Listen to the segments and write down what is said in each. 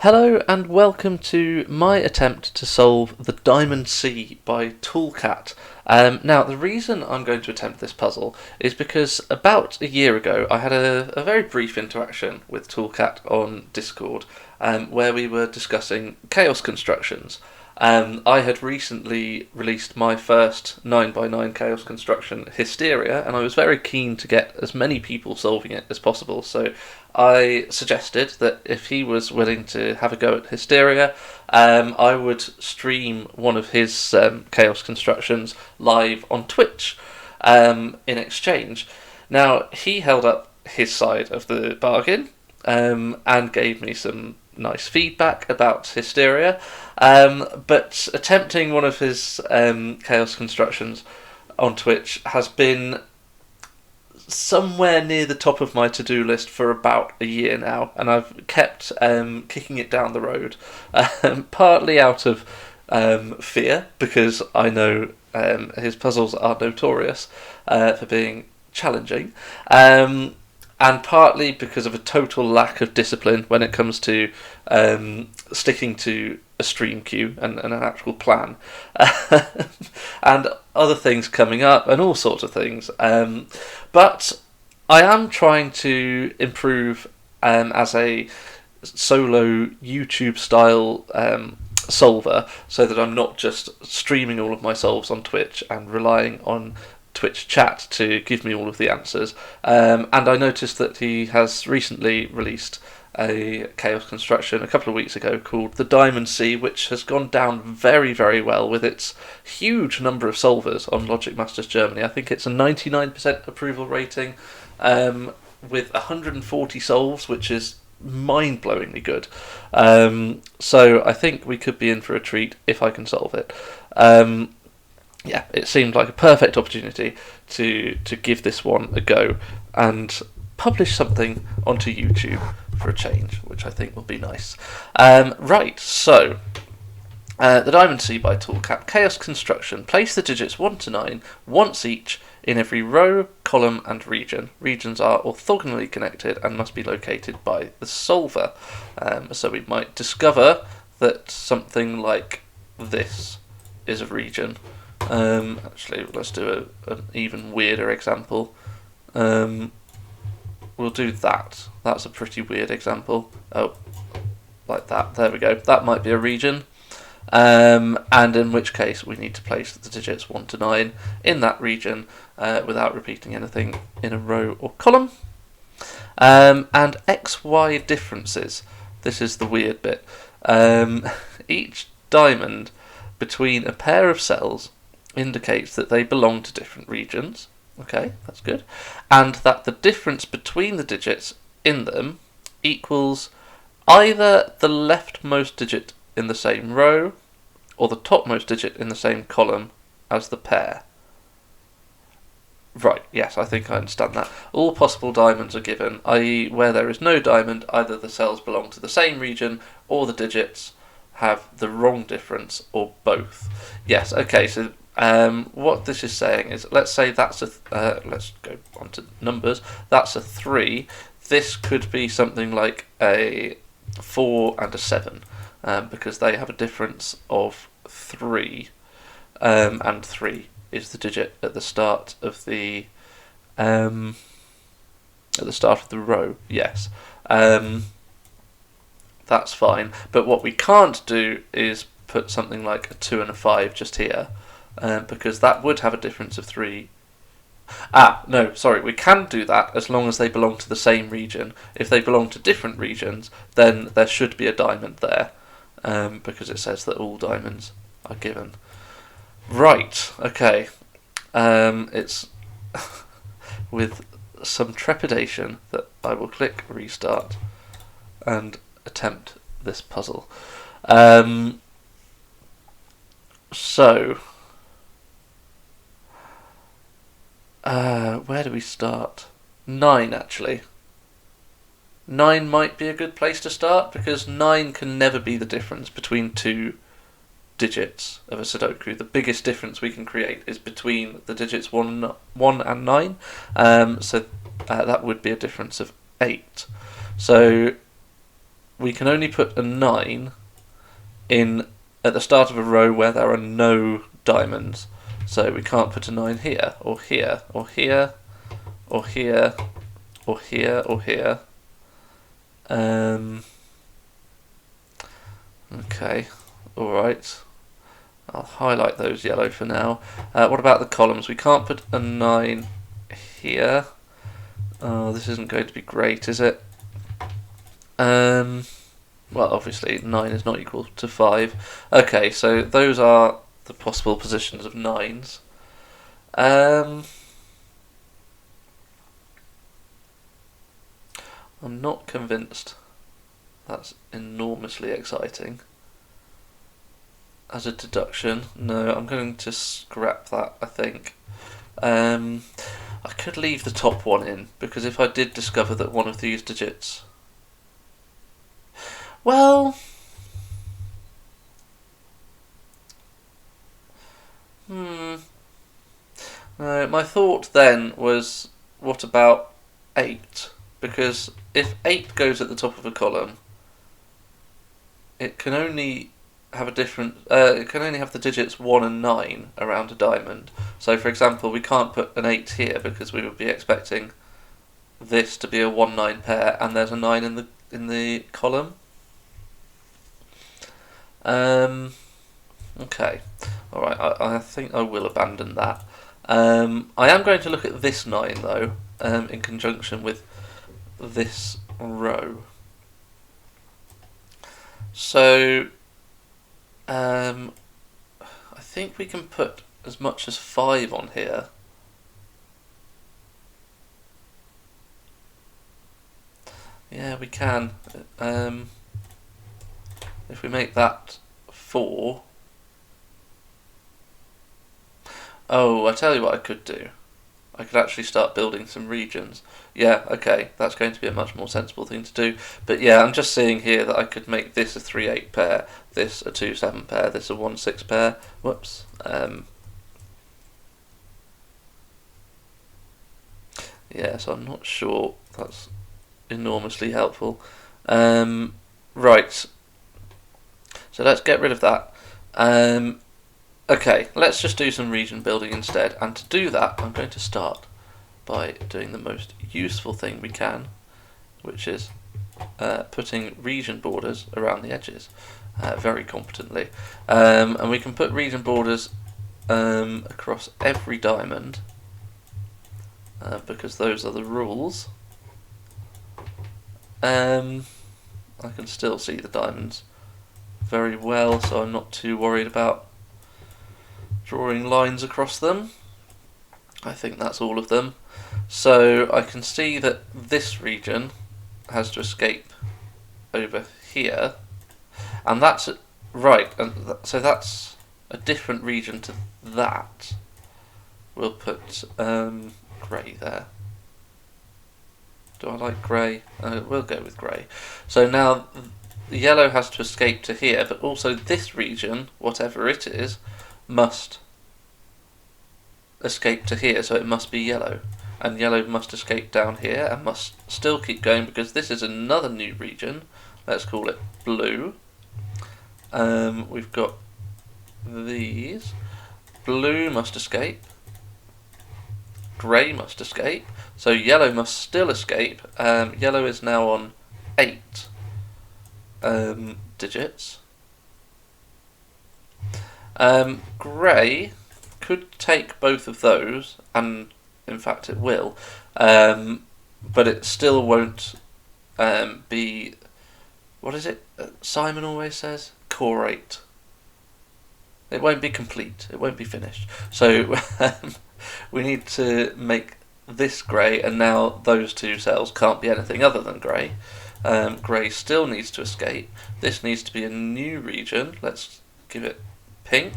Hello and welcome to my attempt to solve the Diamond Sea by Tallcat. Now, the reason I'm going to attempt this puzzle is because about a year ago I had a very brief interaction with Tallcat on Discord where we were discussing chaos constructions. I had recently released my first 9x9 chaos construction, Hysteria, and I was very keen to get as many people solving it as possible, so I suggested that if he was willing to have a go at Hysteria, I would stream one of his chaos constructions live on Twitch in exchange. Now, he held up his side of the bargain and gave me some nice feedback about Hysteria, but attempting one of his chaos constructions on Twitch has been somewhere near the top of my to-do list for about a year now, and I've kept kicking it down the road, partly out of fear, because I know his puzzles are notorious for being challenging, and partly because of a total lack of discipline when it comes to sticking to a stream queue and an actual plan, and other things coming up and all sorts of things. But I am trying to improve as a solo YouTube style solver, so that I'm not just streaming all of my solves on Twitch and relying on Twitch chat to give me all of the answers. And I noticed that he has recently released a chaos construction a couple of weeks ago called the Diamond Sea, which has gone down very, very well with its huge number of solvers on Logic Masters Germany. I think it's a 99% approval rating with 140 solves, which is mind-blowingly good. So I think we could be in for a treat if I can solve it. Yeah, it seemed like a perfect opportunity to give this one a go and publish something onto YouTube for a change, which I think will be nice. Right, so the Diamond Sea by Tallcat Chaos Construction. Place the digits 1 to 9 once each in every row, column and region. Regions are orthogonally connected and must be located by the solver. So we might discover that something like this is a region. Actually, let's do an even weirder example. We'll do that. That's a pretty weird example. Oh, like that. There we go. That might be a region. And in which case we need to place the digits 1 to 9 in that region without repeating anything in a row or column. And XY differences. This is the weird bit. Each diamond between a pair of cells indicates that they belong to different regions. Okay, that's good. And that the difference between the digits in them equals either the leftmost digit in the same row or the topmost digit in the same column as the pair. Right, yes, I think I understand that. All possible diamonds are given, i.e. where there is no diamond, either the cells belong to the same region or the digits have the wrong difference, or both. Yes, okay, so what this is saying is, let's say that's a, let's go on to numbers, that's a 3, this could be something like a 4 and a 7, because they have a difference of 3, and 3 is the digit at the start of the row, yes. That's fine, but what we can't do is put something like a 2 and a 5 just here, because that would have a difference of 3. No, sorry, we can do that as long as they belong to the same region. If they belong to different regions, then there should be a diamond there, because it says that all diamonds are given. Right, okay. It's with some trepidation that I will click restart and attempt this puzzle. So, where do we start? 9, actually. 9 might be a good place to start, because 9 can never be the difference between two digits of a Sudoku. The biggest difference we can create is between the digits 1 and 9, so that would be a difference of 8. So we can only put a 9 in at the start of a row where there are no diamonds. So we can't put a 9 here, or here, or here, or here, or here, or here. Okay, alright. I'll highlight those yellow for now. What about the columns? We can't put a 9 here. Oh, this isn't going to be great, is it? Well, obviously 9 is not equal to 5. Okay, so those are the possible positions of 9s. I'm not convinced that's enormously exciting. As a deduction, no, I'm going to scrap that, I think. I could leave the top one in, because if I did discover that one of these digits... Well... No, my thought then was, what about 8? Because if 8 goes at the top of a column, it can only have a different. It can only have the digits 1 and 9 around a diamond. So, for example, we can't put an 8 here because we would be expecting this to be a 1-9 pair, and there's a 9 in the column. Okay, all right. I think I will abandon that. I am going to look at this 9 though, in conjunction with this row. So I think we can put as much as 5 on here. Yeah, we can. If we make that 4. Oh, I tell you what I could do. I could actually start building some regions. Yeah, okay, that's going to be a much more sensible thing to do. But yeah, I'm just seeing here that I could make this a 3-8 pair, this a 2-7 pair, this a 1-6 pair. Whoops. Yeah, so I'm not sure that's enormously helpful. Right. So let's get rid of that. Okay, let's just do some region building instead, and to do that I'm going to start by doing the most useful thing we can, which is putting region borders around the edges very competently. And we can put region borders across every diamond because those are the rules. I can still see the diamonds very well, so I'm not too worried about drawing lines across them. I think that's all of them. So I can see that this region has to escape over here, and that's right. And so that's a different region to that. We'll put grey there. Do I like grey? We'll go with grey. So now the yellow has to escape to here, but also this region, whatever it is, must escape to here, so it must be yellow. And yellow must escape down here and must still keep going because this is another new region. Let's call it blue. We've got these. Blue must escape. Grey must escape. So yellow must still escape. Yellow is now on 8 digits. Grey could take both of those, and in fact it will, but it still won't be, what is it Simon always says? Core 8. It won't be complete, it won't be finished. So we need to make this grey, and now those two cells can't be anything other than grey. Grey still needs to escape. This needs to be a new region. Let's give it pink.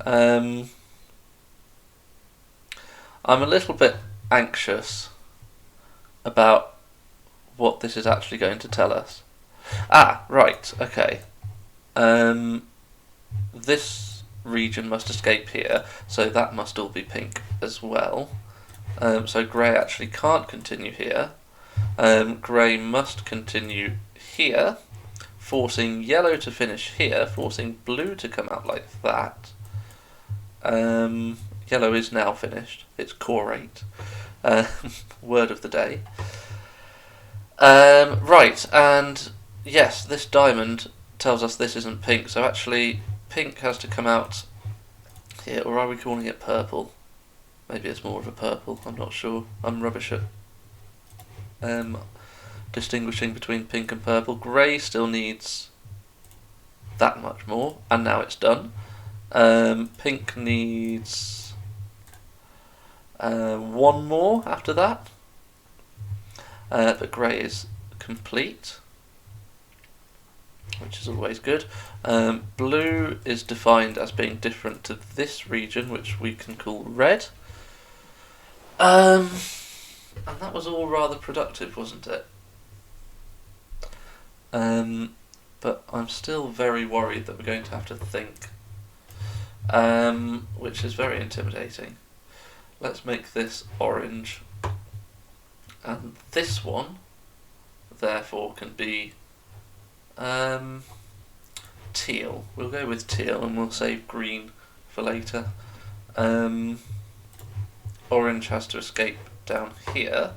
I'm a little bit anxious about what this is actually going to tell us. Ah, right, okay. This region must escape here, so that must all be pink as well. So grey actually can't continue here. Grey must continue here, forcing yellow to finish here, forcing blue to come out like that. Yellow is now finished. It's core 8. Word of the day. Right, and yes, this diamond tells us this isn't pink, so actually pink has to come out here, or are we calling it purple? Maybe it's more of a purple, I'm not sure. I'm rubbish at distinguishing between pink and purple. Grey still needs that much more, and now it's done. Pink needs one more after that, but grey is complete, which is always good. Blue is defined as being different to this region, which we can call red. And that was all rather productive, wasn't it? But I'm still very worried that we're going to have to think, which is very intimidating. Let's make this orange, and this one therefore can be teal. We'll go with teal and we'll save green for later. Orange has to escape down here.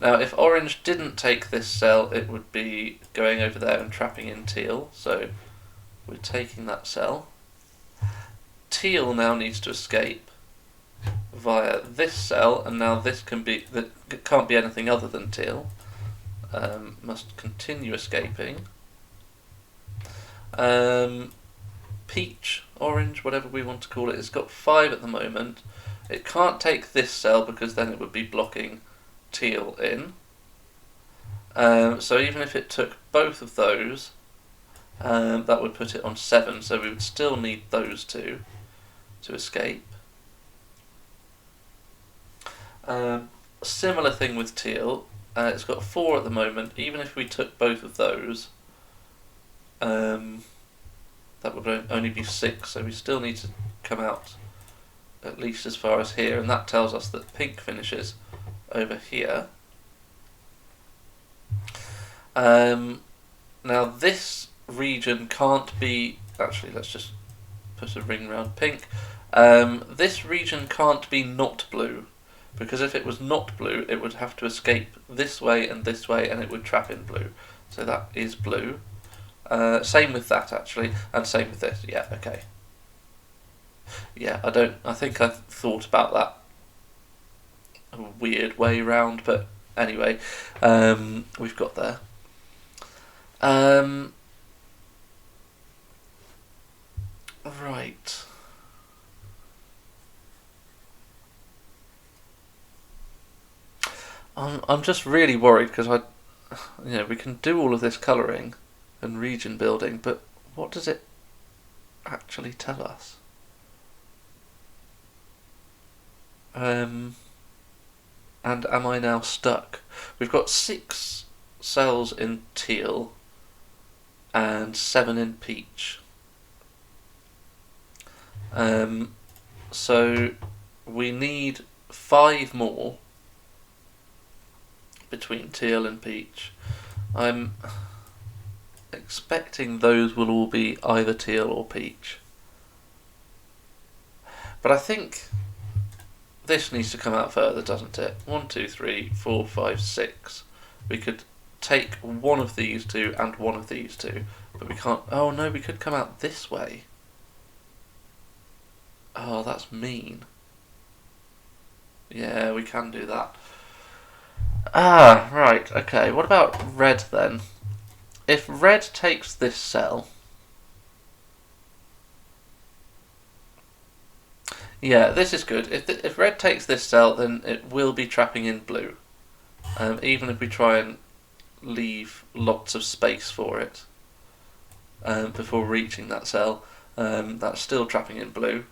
Now if orange didn't take this cell, it would be going over there and trapping in teal, so we're taking that cell. Teal now needs to escape via this cell, and now this can be, it can't be anything other than teal. Must continue escaping. Peach, orange, whatever we want to call it, it's got 5 at the moment. It can't take this cell because then it would be blocking teal in. So even if it took both of those, that would put it on 7, so we would still need those two to escape. Similar thing with teal. It's got 4 at the moment. Even if we took both of those, that would only be 6, so we still need to come out at least as far as here, and that tells us that pink finishes over here. Now this region can't be, actually let's just put a ring around pink. This region can't be not blue, because if it was not blue it would have to escape this way, and it would trap in blue. So that is blue. Same with that actually, and same with this. Yeah, okay. Yeah, I think I thought about that a weird way round, but anyway, we've got there. Right. I'm just really worried because we can do all of this colouring and region building, but what does it actually tell us? And am I now stuck? We've got 6 cells in teal and 7 in peach. So we need 5 more between teal and peach. I'm expecting those will all be either teal or peach. But I think this needs to come out further, doesn't it? 1, 2, 3, 4, 5, 6. We could take one of these two and one of these two, but we can't. Oh no, we could come out this way. Oh, that's mean. Yeah, we can do that. Ah, right, okay. What about red then? If red takes this cell, yeah, this is good. If red takes this cell, then it will be trapping in blue. Even if we try and leave lots of space for it before reaching that cell, that's still trapping in blue.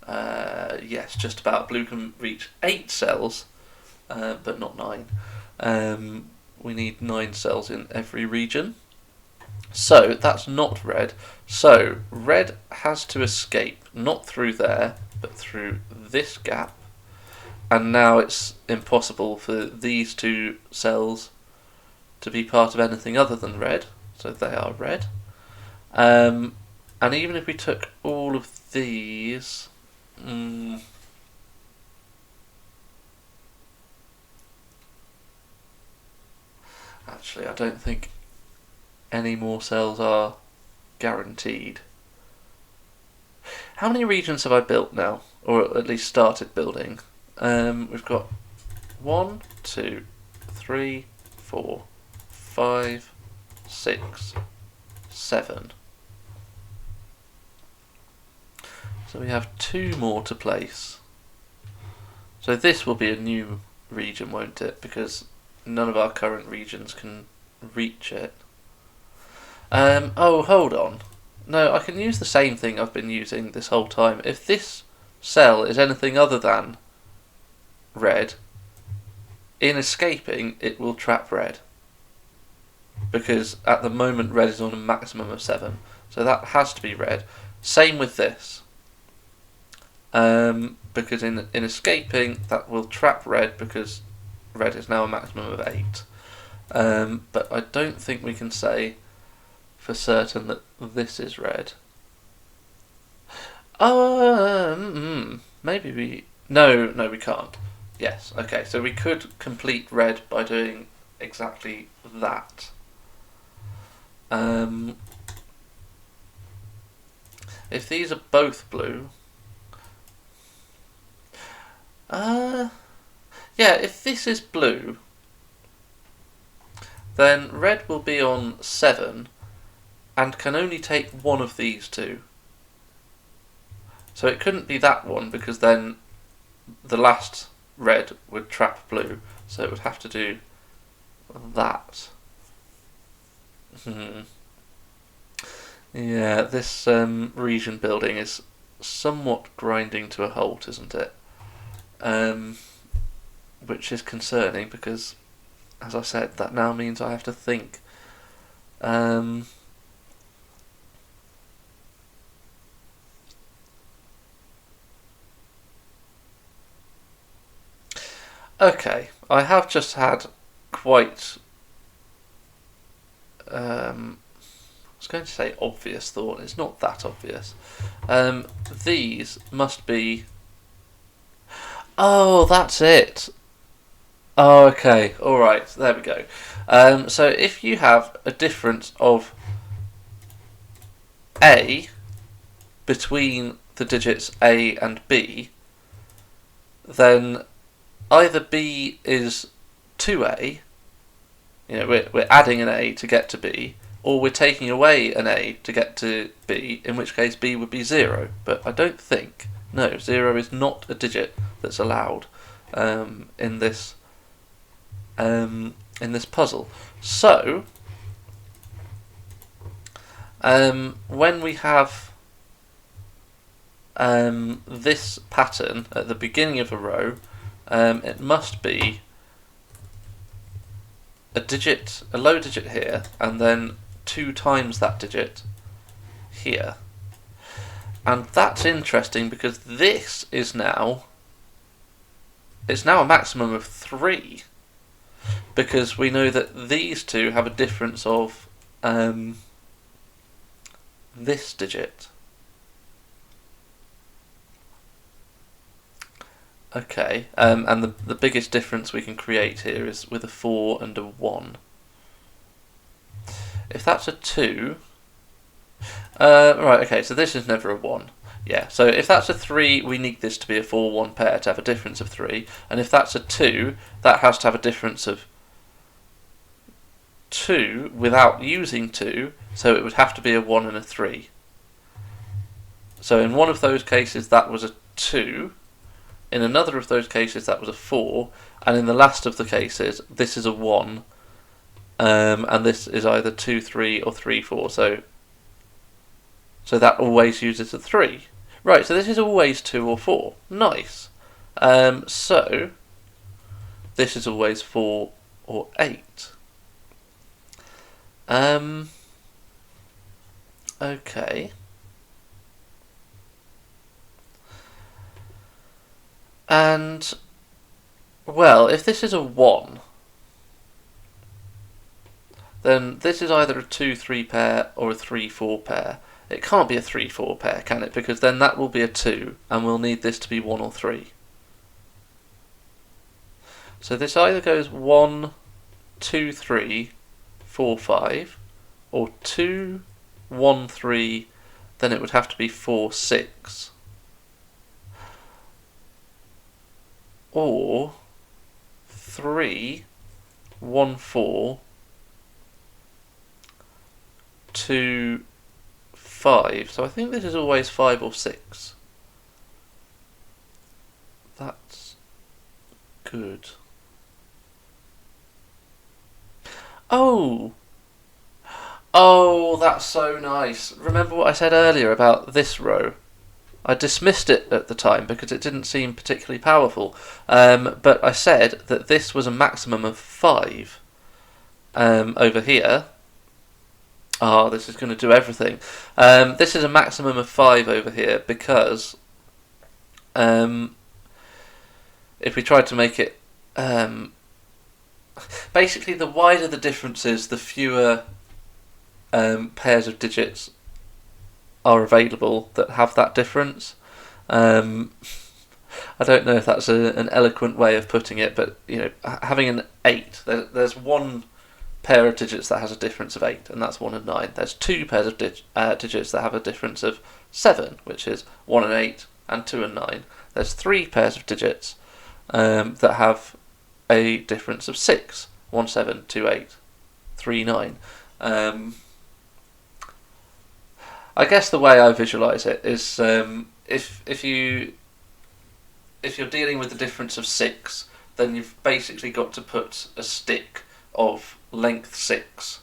Yes, just about. Blue can reach 8 cells, but not 9. We need 9 cells in every region. So that's not red. So red has to escape, not through there, but through this gap. And now it's impossible for these 2 cells to be part of anything other than red, so they are red. And even if we took all of these, actually I don't think any more cells are guaranteed. How many regions have I built now, or at least started building? We've got 1, 2, 3, 4, 5, 6, 7. So we have 2 more to place. So this will be a new region, won't it? Because none of our current regions can reach it. Oh, hold on. No, I can use the same thing I've been using this whole time. If this cell is anything other than red, in escaping it will trap red. Because at the moment red is on a maximum of 7. So that has to be red. Same with this. Because in escaping that will trap red because red is now a maximum of 8. But I don't think we can say for certain that this is red. Maybe we... No, we can't. Yes, okay, so we could complete red by doing exactly that. If these are both blue... yeah, if this is blue, then red will be on 7 and can only take one of these two. So it couldn't be that one because then the last red would trap blue, so it would have to do that. Yeah, this region building is somewhat grinding to a halt, isn't it? Which is concerning because, as I said, that now means I have to think. Okay, I have just had quite, I was going to say obvious thought, it's not that obvious. These must be... Oh, that's it. Oh, okay, alright, there we go. So if you have a difference of A between the digits A and B, then either B is 2A, you know, we're adding an A to get to B, or we're taking away an A to get to B, in which case B would be 0. But I don't think, no, 0 is not a digit that's allowed in this puzzle. So when we have this pattern at the beginning of a row, it must be a low digit here, and then 2 times that digit here. And that's interesting because this is now, it's now a maximum of 3, because we know that these two have a difference of this digit. Okay, and the biggest difference we can create here is with a 4 and a 1. If that's a 2... right, okay, so this is never a 1. Yeah, so if that's a 3, we need this to be a 4-1 pair to have a difference of 3. And if that's a 2, that has to have a difference of 2 without using 2, so it would have to be a 1 and a 3. So in one of those cases that was a 2, in another of those cases that was a 4, and in the last of the cases this is a 1, and this is either 2, 3 or 3, 4, so that always uses a 3. Right, so this is always 2 or 4. Nice. So this is always 4 or 8. Okay. And, well, if this is a 1, then this is either a 2-3 pair or a 3-4 pair. It can't be a 3-4 pair, can it? Because then that will be a 2, and we'll need this to be 1 or 3. So this either goes 1, 2, 3, 4, 5, or 2, 1, 3, then it would have to be 4, 6. Or 3, 1, 4, 2, 5. So I think this is always 5 or 6. That's good. Oh! Oh, that's so nice. Remember what I said earlier about this row? I dismissed it at the time because it didn't seem particularly powerful. But I said that this was a maximum of 5 over here. Oh, this is going to do everything. This is a maximum of 5 over here because if we tried to make it... basically, the wider the difference is, the fewer pairs of digits are available that have that difference. I don't know if that's an eloquent way of putting it, but having an 8, there's one pair of digits that has a difference of 8, and that's 1 and 9. There's 2 pairs of digits that have a difference of 7, which is 1 and 8, and 2 and 9. There's 3 pairs of digits that have a difference of 6, 1, 7, 2, 8, 3, 9. I guess the way I visualise it is if you're dealing with the difference of 6, then you've basically got to put a stick of length 6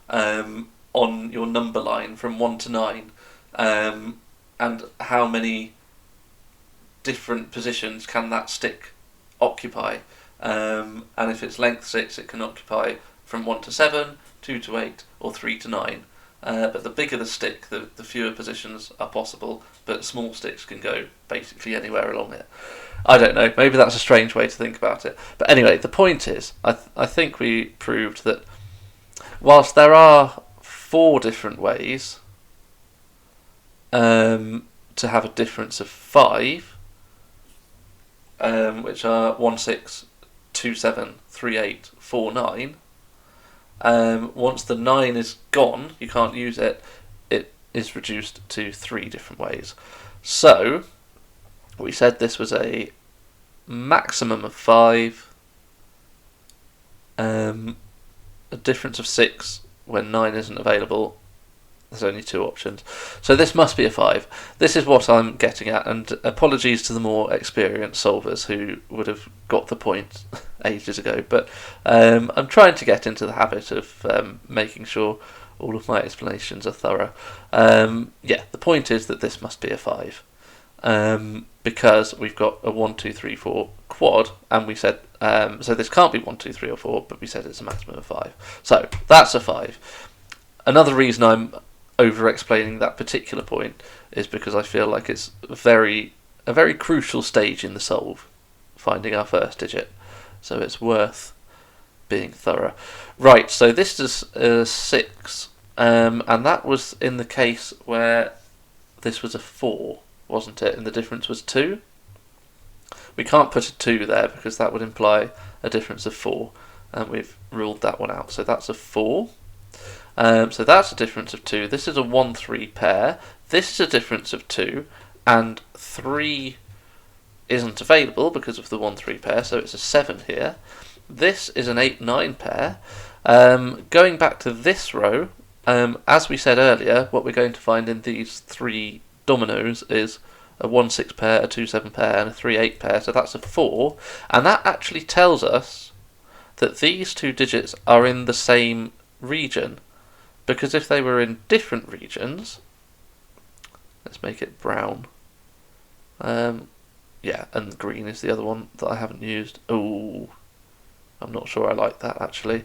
on your number line from 1 to 9, and how many different positions can that stick occupy, and if it's length 6 it can occupy from 1 to 7, 2 to 8 or 3 to 9. But the bigger the stick, the fewer positions are possible, but small sticks can go basically anywhere along it. I don't know, maybe that's a strange way to think about it. But anyway, the point is, I think we proved that whilst there are 4 different ways to have a difference of 5, which are 1, 6, 2, 7, 3, 8, 4, 9, once the 9 is gone, you can't use it, it is reduced to 3 different ways. So, we said this was a maximum of 5, a difference of 6 when 9 isn't available. There's only 2 options. So this must be a 5. This is what I'm getting at, and apologies to the more experienced solvers who would have got the point ages ago, but I'm trying to get into the habit of making sure all of my explanations are thorough. The point is that this must be a 5. Because we've got a 1, 2, 3, 4 quad, and we said, so this can't be 1, 2, 3 or 4, but we said it's a maximum of 5. So that's a 5. Another reason I'm over-explaining that particular point is because I feel like it's a very crucial stage in the solve, finding our first digit. So it's worth being thorough. Right, so this is 6, and that was in the case where this was a 4, wasn't it? And the difference was 2. We can't put a 2 there because that would imply a difference of 4, and we've ruled that one out. So that's a 4. So that's a difference of 2. This is a 1, 3 pair. This is a difference of 2, and 3 isn't available because of the 1, 3 pair, so it's a 7 here. This is an 8, 9 pair. Going back to this row, as we said earlier, what we're going to find in these 3 dominoes is a 1, 6 pair, a 2, 7 pair, and a 3, 8 pair, so that's a 4, and that actually tells us that these 2 digits are in the same region. Because if they were in different regions, let's make it brown. And green is the other one that I haven't used. Oh, I'm not sure I like that actually.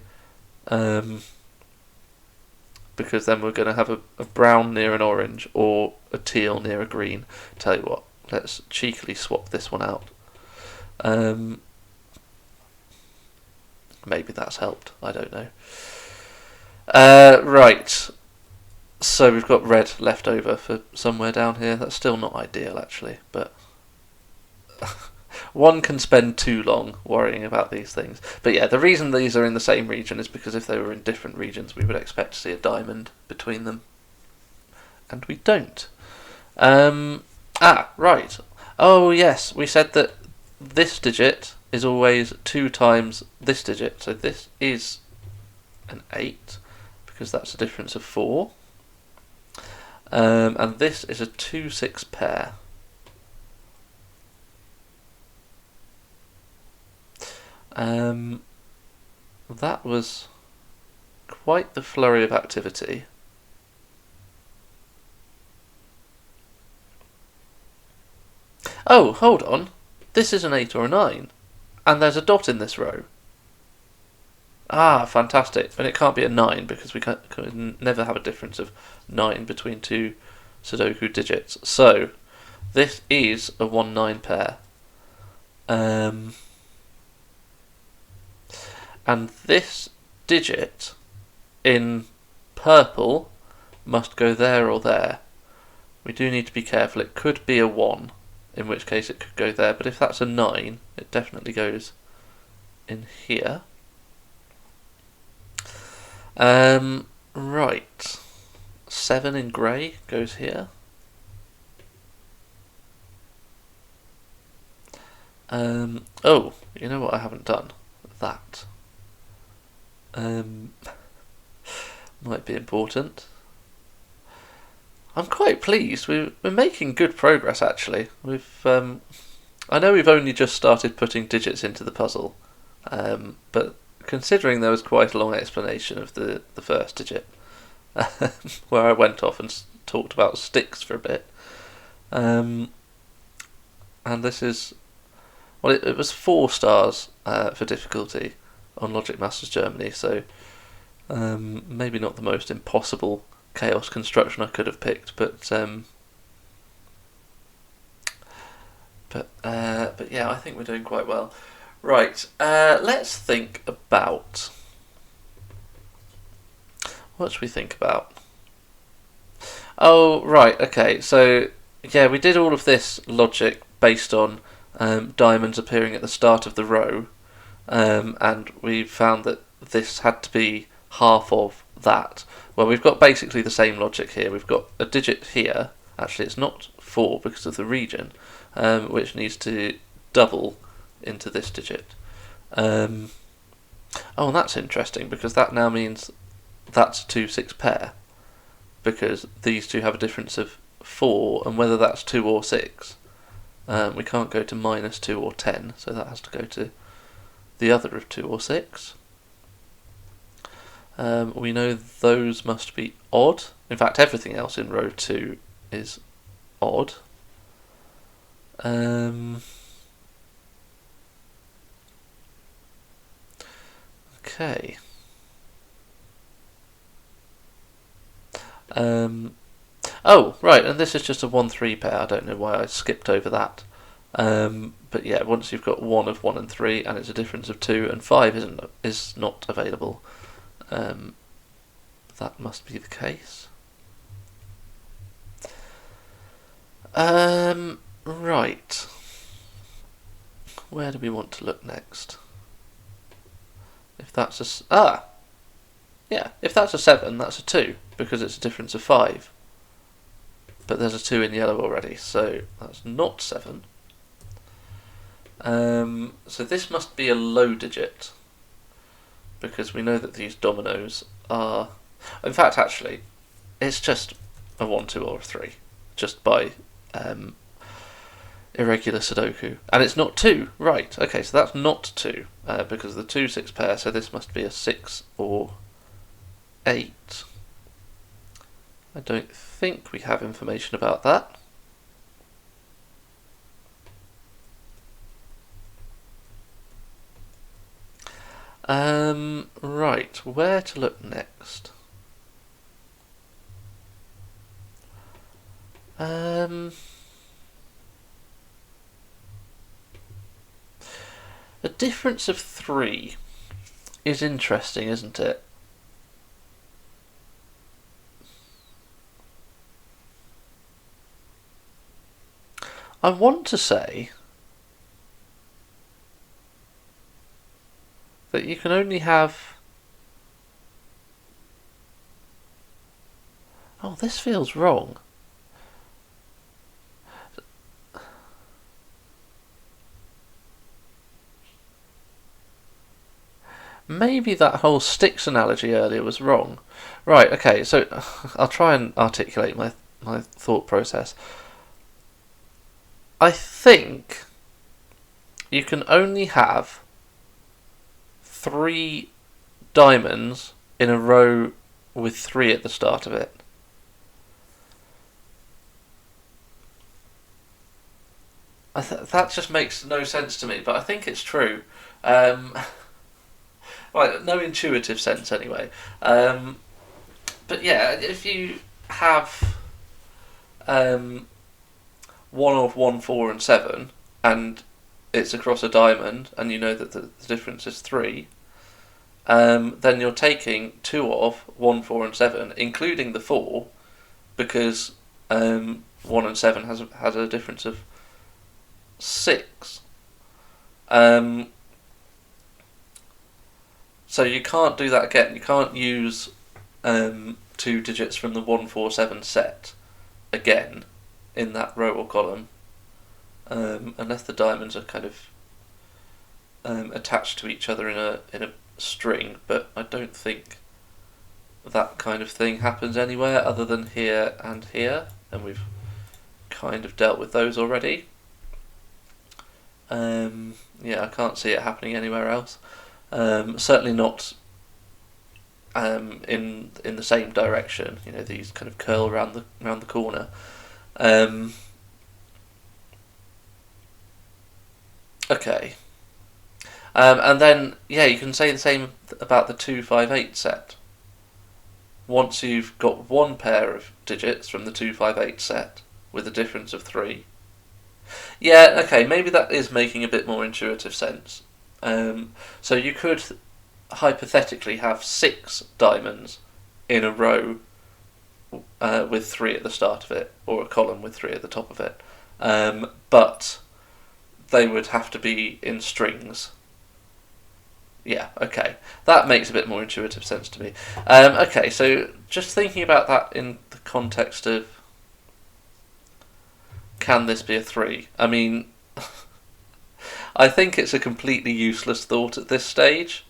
Because then we're going to have a brown near an orange or a teal near a green. Tell you what, let's cheekily swap this one out. Maybe that's helped, I don't know. Right. So we've got red left over for somewhere down here. That's still not ideal, actually, but one can spend too long worrying about these things. But yeah, the reason these are in the same region is because if they were in different regions, we would expect to see a diamond between them, and we don't. Right. Oh yes, we said that this digit is always 2 times this digit, so this is an 8, because that's a difference of 4. And this is a 2-6 pair. That was quite the flurry of activity. Oh, hold on. This is an 8 or a 9. And there's a dot in this row. Ah, fantastic. And it can't be a 9 because we can never have a difference of 9 between 2 Sudoku digits. So, this is a 1-9 pair. And this digit in purple must go there or there. We do need to be careful. It could be a 1, in which case it could go there. But if that's a 9, it definitely goes in here. Right. 7 in grey goes here. Oh, you know what I haven't done? That. Might be important. I'm quite pleased. We're making good progress, actually. I know we've only just started putting digits into the puzzle, but considering there was quite a long explanation of the first digit, where I went off and talked about sticks for a bit, and this is, well, it was 4 stars for difficulty on Logic Masters Germany, so maybe not the most impossible chaos construction I could have picked, but yeah, I think we're doing quite well. Right, let's think about, what should we think about? Oh, right, okay, so yeah, we did all of this logic based on diamonds appearing at the start of the row, and we found that this had to be half of that. Well, we've got basically the same logic here. We've got a digit here, actually it's not 4 because of the region, which needs to double into this digit. Oh, and that's interesting because that now means that's a 2-6 pair, because these two have a difference of 4, and whether that's 2 or 6, we can't go to -2 or 10, so that has to go to the other of 2 or 6. We know those must be odd. In fact, everything else in row 2 is odd. Okay. Oh, right, and this is just a 1-3 pair. I don't know why I skipped over that. But yeah, once you've got 1 of 1 and 3, and it's a difference of 2, and 5 is not available, that must be the case. Right. Where do we want to look next? If that's if that's a 7, that's a 2, because it's a difference of 5. But there's a 2 in yellow already, so that's not 7. So this must be a low digit, because we know that these dominoes are... In fact, actually, it's just a 1, 2, or a 3, just by irregular Sudoku. And it's not 2, right, okay, so that's not 2, because of the 2-6 pair, so this must be a 6 or 8. I don't think we have information about that. Right, where to look next? A difference of 3 is interesting, isn't it? I want to say that you can only have... Oh, this feels wrong. Maybe that whole sticks analogy earlier was wrong. Right, okay, so I'll try and articulate my thought process. I think you can only have 3 diamonds in a row with 3 at the start of it. That just makes no sense to me, but I think it's true. Right, no intuitive sense anyway. But yeah, if you have 1 of 1, 4, and 7, and it's across a diamond, and you know that the difference is 3, then you're taking 2 of 1, 4, and 7, including the 4, because 1 and 7 has a difference of 6. So you can't do that again. You can't use 2 digits from the 147 set again in that row or column, unless the diamonds are kind of attached to each other in a string. But I don't think that kind of thing happens anywhere other than here and here, and we've kind of dealt with those already. Yeah, I can't see it happening anywhere else. Certainly not in the same direction. You know, these kind of curl around the corner. Okay. And then yeah, you can say the same about the 258 set. Once you've got 1 pair of digits from the 258 set with a difference of 3. Yeah, okay, maybe that is making a bit more intuitive sense. So you could hypothetically have 6 diamonds in a row with 3 at the start of it, or a column with 3 at the top of it, but they would have to be in strings. Yeah, okay, that makes a bit more intuitive sense to me. Okay, so just thinking about that in the context of, can this be a 3? I mean, I think it's a completely useless thought at this stage,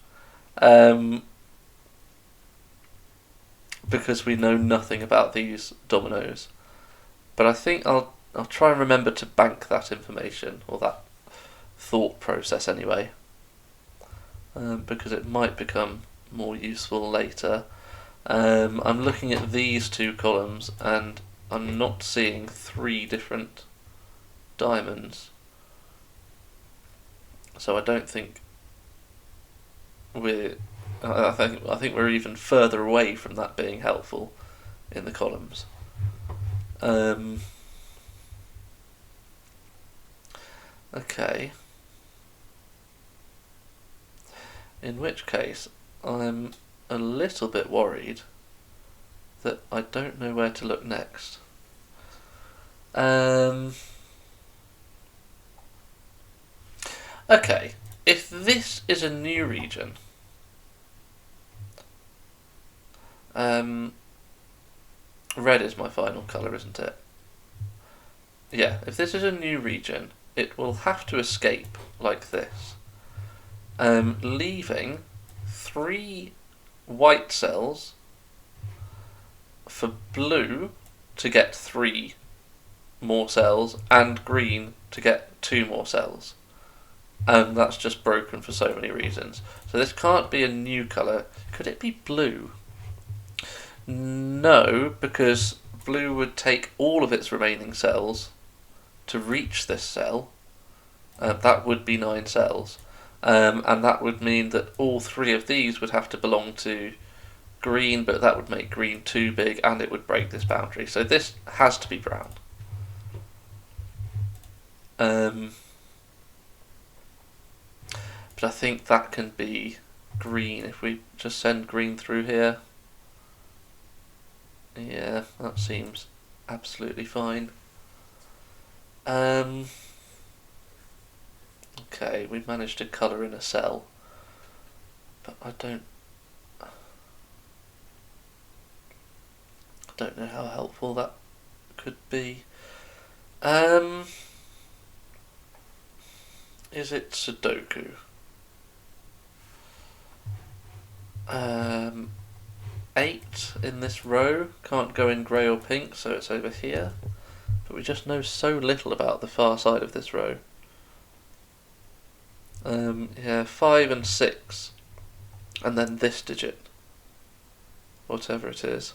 because we know nothing about these dominoes. But I think I'll try and remember to bank that information, or that thought process anyway, because it might become more useful later. I'm looking at these 2 columns and I'm not seeing 3 different diamonds. So I don't think I think we're even further away from that being helpful in the columns. Okay. In which case, I'm a little bit worried that I don't know where to look next. Okay, if this is a new region, red is my final colour, isn't it? Yeah, if this is a new region, it will have to escape like this, leaving 3 white cells for blue to get 3 more cells, and green to get 2 more cells. And that's just broken for so many reasons. So this can't be a new colour. Could it be blue? No, because blue would take all of its remaining cells to reach this cell. That would be 9 cells. And that would mean that all 3 of these would have to belong to green, but that would make green too big and it would break this boundary. So this has to be brown. But I think that can be green if we just send green through here. Yeah, that seems absolutely fine. Um, okay, we managed to colour in a cell, but I don't know how helpful that could be. Is it Sudoku? 8 in this row, can't go in grey or pink, so it's over here. But we just know so little about the far side of this row. Yeah, 5 and 6, and then this digit, whatever it is,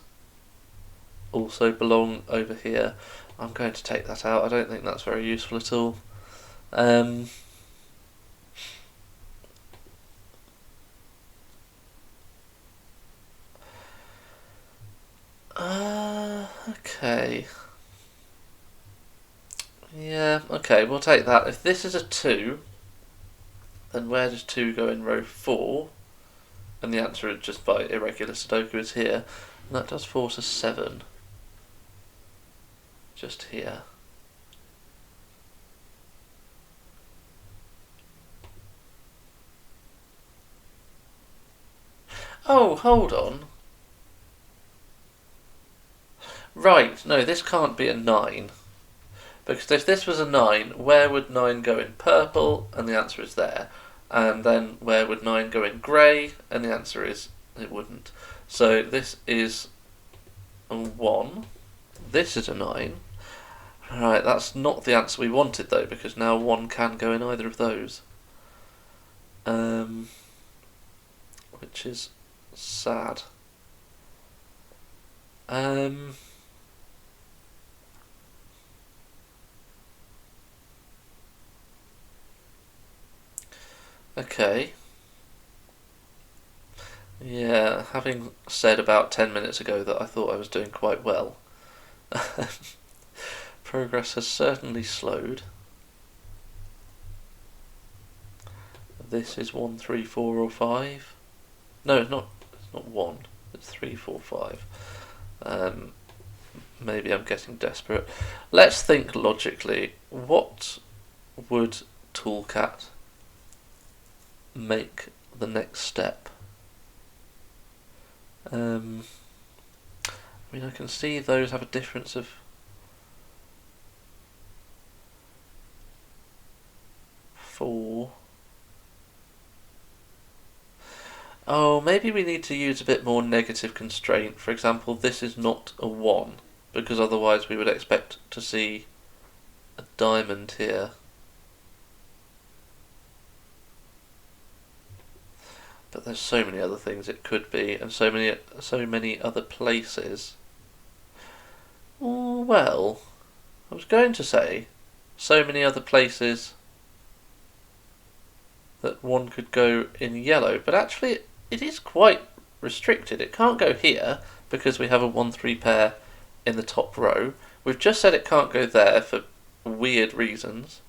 also belong over here. I'm going to take that out. I don't think that's very useful at all. Okay. Yeah, okay, we'll take that. If this is a 2, then where does 2 go in row 4? And the answer is just by irregular Sudoku is here. And that does force a 7. Just here. Oh, hold on. Right, no, this can't be a 9. Because if this was a 9, where would 9 go in purple? And the answer is there. And then where would 9 go in grey? And the answer is it wouldn't. So this is a 1. This is a 9. Right, that's not the answer we wanted though, because now 1 can go in either of those. Which is sad. Okay. Yeah, having said about 10 minutes ago that I thought I was doing quite well, progress has certainly slowed. This is 1, 3, 4, or 5. No, it's not 1. It's 3, 4, 5. Maybe I'm getting desperate. Let's think logically. What would Tallcat make the next step? I mean, I can see those have a difference of 4. Oh, maybe we need to use a bit more negative constraint. For example, this is not a 1, because otherwise we would expect to see a diamond here. But there's so many other things it could be, and so many other places. Well, I was going to say so many other places that one could go in yellow, but actually it is quite restricted. It can't go here because we have a 1-3 pair in the top row. We've just said it can't go there for weird reasons.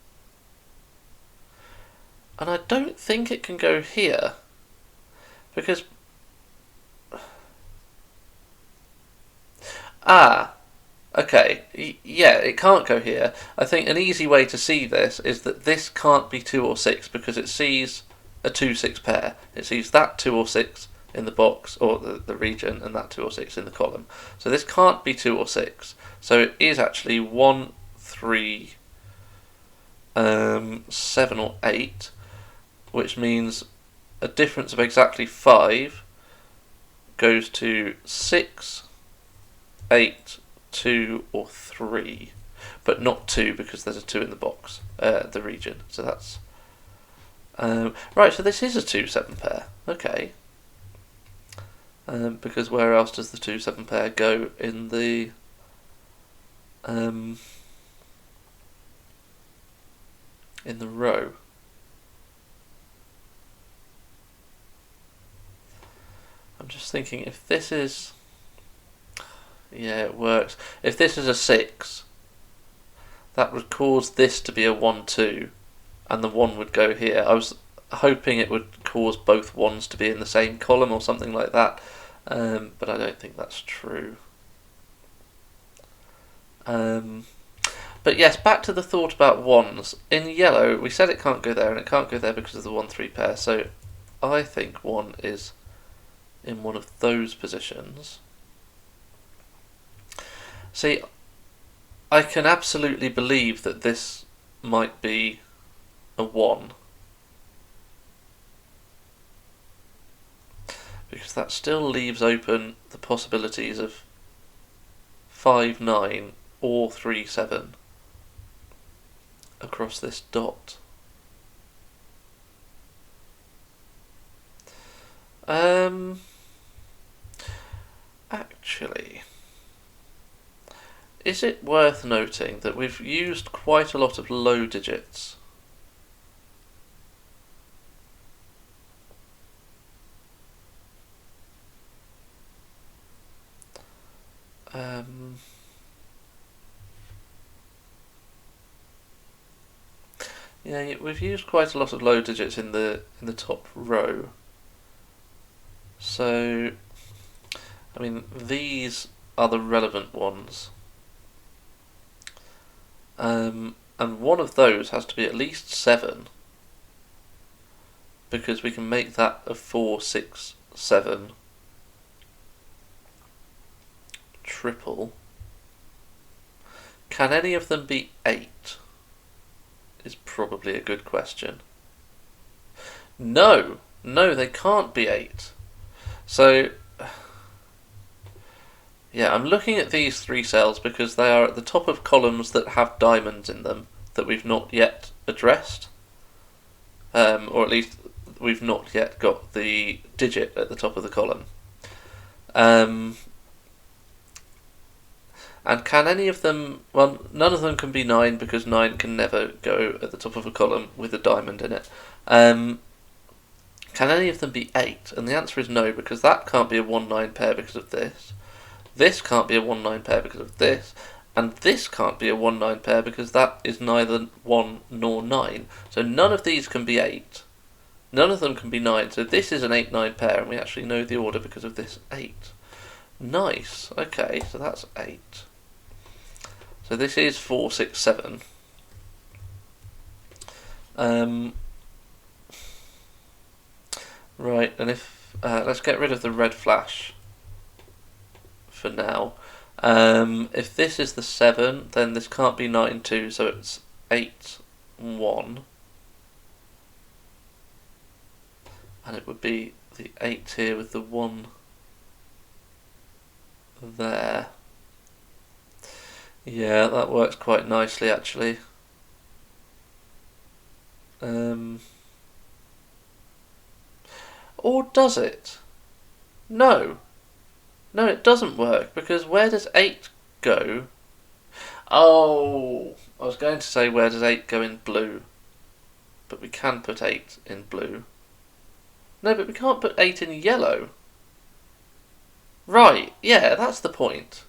And I don't think it can go here because... okay, yeah, it can't go here. I think an easy way to see this is that this can't be 2 or 6 because it sees a 2-6 pair. It sees that 2 or 6 in the box, or the region, and that 2 or 6 in the column. So this can't be 2 or 6. So it is actually 1, 3, 7 or 8, which means a difference of exactly 5 goes to 6, 8, 2 or 3, but not 2 because there's a 2 in the box, the region. So that's right. So this is a 2-7 pair. Okay. Because where else does the 2-7 pair go in the row? I'm just thinking if this is... Yeah, it works. If this is a 6, that would cause this to be a 1-2, and the 1 would go here. I was hoping it would cause both 1s to be in the same column or something like that, but I don't think that's true. But But yes, back to the thought about ones. In yellow, we said it can't go there, and it can't go there because of the 1-3 pair, so I think 1 is in one of those positions. See, I can absolutely believe that this might be a 1. Because that still leaves open the possibilities of 5-9 or 3-7 across this dot. Actually, is it worth noting that we've used quite a lot of low digits? Yeah, we've used quite a lot of low digits in the top row. So, I mean, these are the relevant ones. And one of those has to be at least 7. Because we can make that a 4, 6, 7 triple. Can any of them be 8? Is probably a good question. No, they can't be 8. So, yeah, I'm looking at these 3 cells because they are at the top of columns that have diamonds in them that we've not yet addressed. Or at least we've not yet got the digit at the top of the column. And can any of them... Well, none of them can be 9 because 9 can never go at the top of a column with a diamond in it. Can any of them be 8? And the answer is no, because that can't be a 1-9 pair because of this. This can't be a 1-9 pair because of this. And this can't be a 1-9 pair because that is neither 1 nor 9. So none of these can be 8. None of them can be 9. So this is an 8-9 pair, and we actually know the order because of this 8. Nice. Okay, so that's 8. So this is 4, 6, 7. Right, and if let's get rid of the red flash for now. If this is the 7, then this can't be 9, 2, so it's 8, 1. And it would be the 8 here with the 1 there. Yeah, that works quite nicely actually. Or does it? No. No, it doesn't work, because where does 8 go? Oh, I was going to say where does 8 go in blue? But we can put 8 in blue. No, but we can't put 8 in yellow. Right, yeah, that's the point.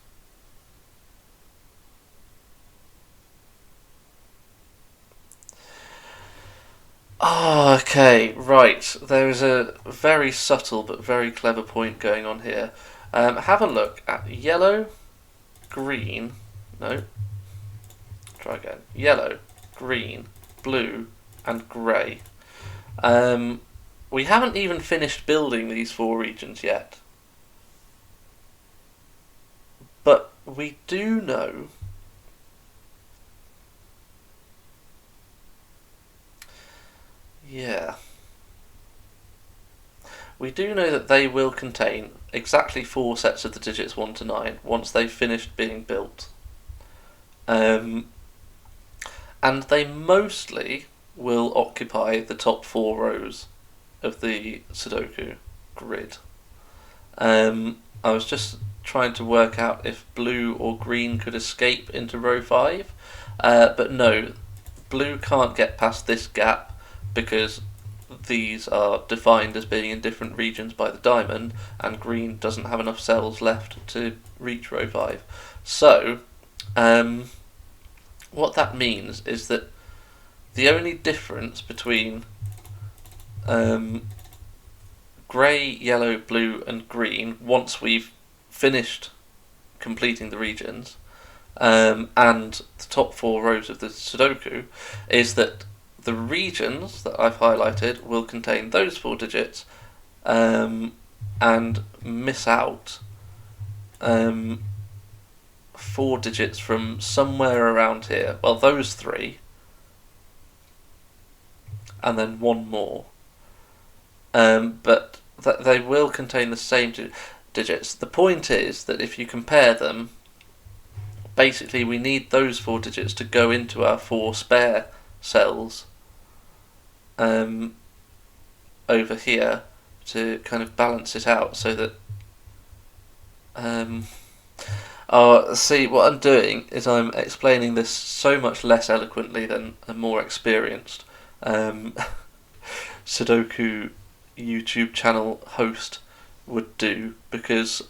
Ah, okay, right. There is a very subtle but very clever point going on here. Have a look at yellow, green, no, try again. Yellow, green, blue, and grey. We haven't even finished building these 4 regions yet. But we do know we do know that they will contain exactly 4 sets of the digits 1 to 9 once they've finished being built. And they mostly will occupy the top 4 rows of the Sudoku grid. I was just trying to work out if blue or green could escape into row 5, but no, blue can't get past this gap because these are defined as being in different regions by the diamond, and green doesn't have enough cells left to reach row 5. So, what that means is that the only difference between grey, yellow, blue and green, once we've finished completing the regions, and the top 4 rows of the Sudoku, is that the regions that I've highlighted will contain those 4 digits and miss out 4 digits from somewhere around here. Well, those 3, and then 1 more. But they will contain the same digits. The point is that if you compare them, basically we need those 4 digits to go into our 4 spare cells over here to kind of balance it out, so that see, what I'm doing is I'm explaining this so much less eloquently than a more experienced Sudoku YouTube channel host would do, because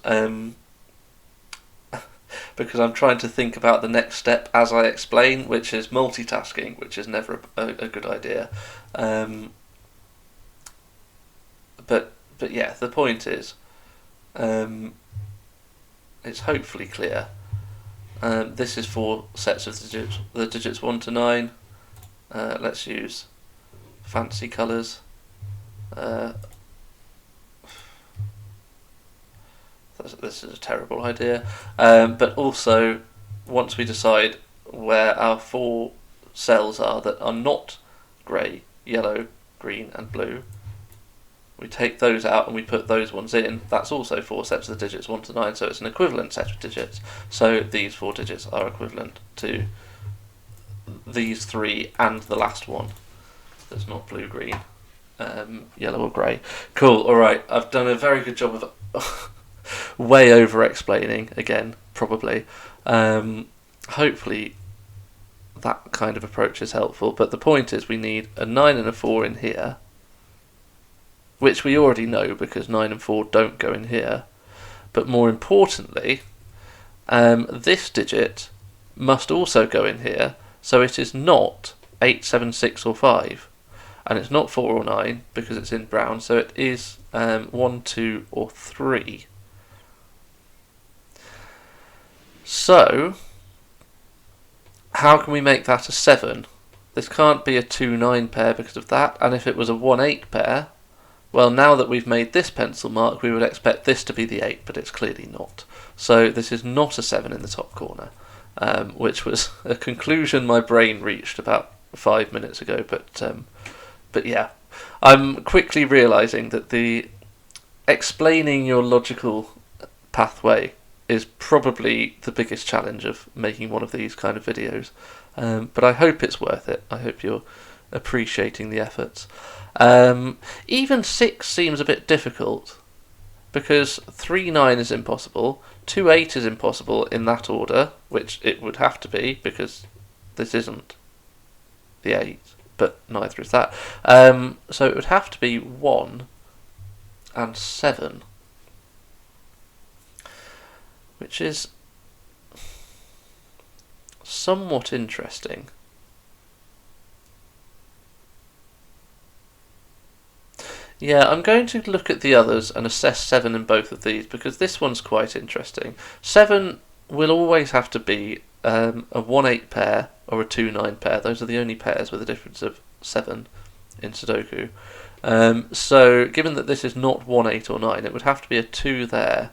because I'm trying to think about the next step as I explain, which is multitasking, which is never a good idea. But yeah, the point is, it's hopefully clear. This is 4 sets of the digits 1 to 9. Let's use fancy colours. This is a terrible idea. But also, once we decide where our 4 cells are that are not grey, yellow, green and blue, we take those out and we put those ones in. That's also 4 sets of the digits 1 to 9, so it's an equivalent set of digits. So these 4 digits are equivalent to these 3 and the last one that's not blue, green, yellow or grey. Cool, alright, I've done a very good job of way over explaining again, probably. Hopefully that kind of approach is helpful, but the point is we need a 9 and a 4 in here, which we already know because 9 and 4 don't go in here. But more importantly, this digit must also go in here, so it is not 8, 7, 6 or 5, and it's not 4 or 9 because it's in brown, so it is 1, 2 or 3. So, how can we make that a 7? This can't be a 2-9 pair because of that, and if it was a 1-8 pair, well, now that we've made this pencil mark, we would expect this to be the 8, but it's clearly not. So this is not a 7 in the top corner, which was a conclusion my brain reached about 5 minutes ago. But yeah, I'm quickly realising that the explaining your logical pathway is probably the biggest challenge of making one of these kind of videos. But I hope it's worth it. I hope you're appreciating the efforts. Even 6 seems a bit difficult, because 3-9 is impossible, 2-8 is impossible in that order, which it would have to be, because this isn't the 8, but neither is that. So it would have to be 1 and 7, which is somewhat interesting. Yeah, I'm going to look at the others and assess 7 in both of these, because this one's quite interesting. 7 will always have to be a 1-8 pair or a 2-9 pair. Those are the only pairs with a difference of 7 in Sudoku. So, given that this is not 1, 8 or 9, it would have to be a 2 there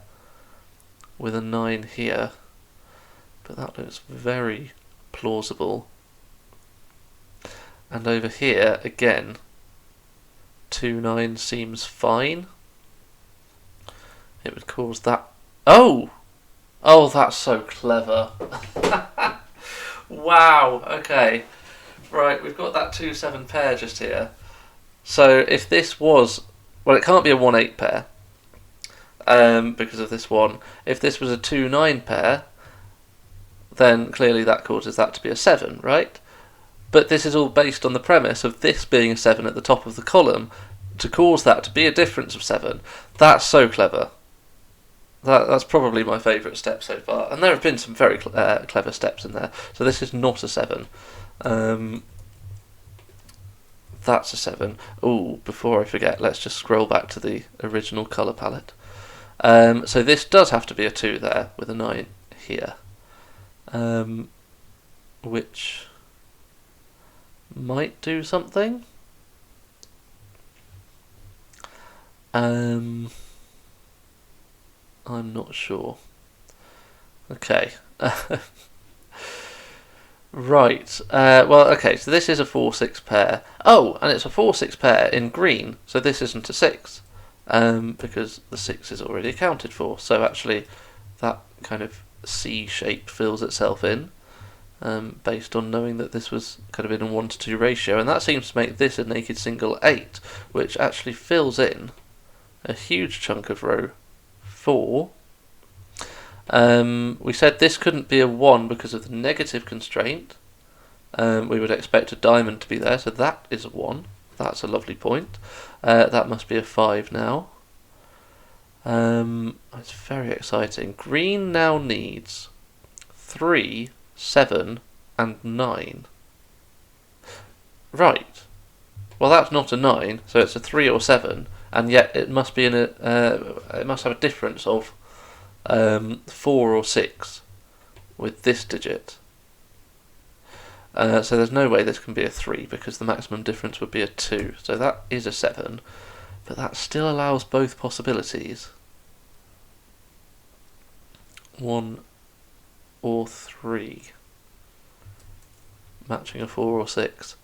with a 9 here. But that looks very plausible. And over here, again, 2-9 seems fine. It would cause that. Oh, that's so clever. Wow. Okay. Right, we've got that 2-7 pair just here. So if this was, well, it can't be a 1-8 pair because of this one. If this was a 2-9 pair, then clearly that causes that to be a 7, right? But this is all based on the premise of this being a 7 at the top of the column to cause that to be a difference of 7. That's so clever. That's probably my favourite step so far. And there have been some very clever steps in there. So this is not a 7. That's a 7. Ooh, before I forget, let's just scroll back to the original colour palette. So this does have to be a 2 there with a 9 here. which might do something. I'm not sure. Okay. Right. Well, okay, so this is a 4-6 pair. Oh, and it's a 4-6 pair in green, so this isn't a 6. Because the 6 is already accounted for. So actually, that kind of C shape fills itself in, based on knowing that this was kind of in a 1-to-2 ratio. And that seems to make this a naked single 8, which actually fills in a huge chunk of row 4. We said this couldn't be a 1 because of the negative constraint. We would expect a diamond to be there, so that is a 1. That's a lovely point. That must be a 5 now. It's very exciting. Green now needs 3, 7, and 9. Right. Well, that's not a 9, so it's a 3 or 7, and yet it must be it must have a difference of 4 or 6 with this digit. So there's no way this can be a 3 because the maximum difference would be a 2. So that is a 7, but that still allows both possibilities. 1 or 3. Matching a 4 or 6.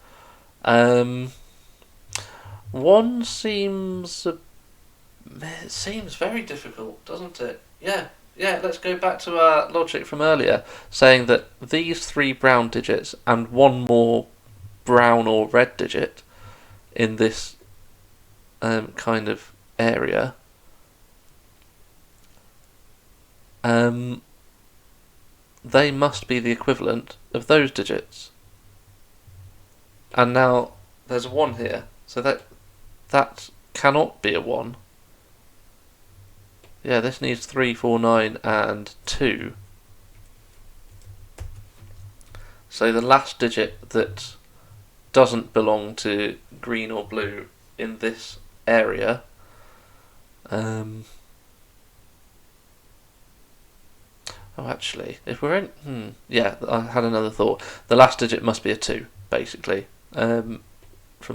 1 seems very difficult, doesn't it? Yeah, let's go back to our logic from earlier, saying that these 3 brown digits and 1 more brown or red digit in this kind of area they must be the equivalent of those digits. And now there's a 1 here, so that cannot be a 1. Yeah, this needs 3, 4, 9, and 2. So the last digit that doesn't belong to green or blue in this area oh, actually, if we're in... yeah, I had another thought. The last digit must be a 2, basically, from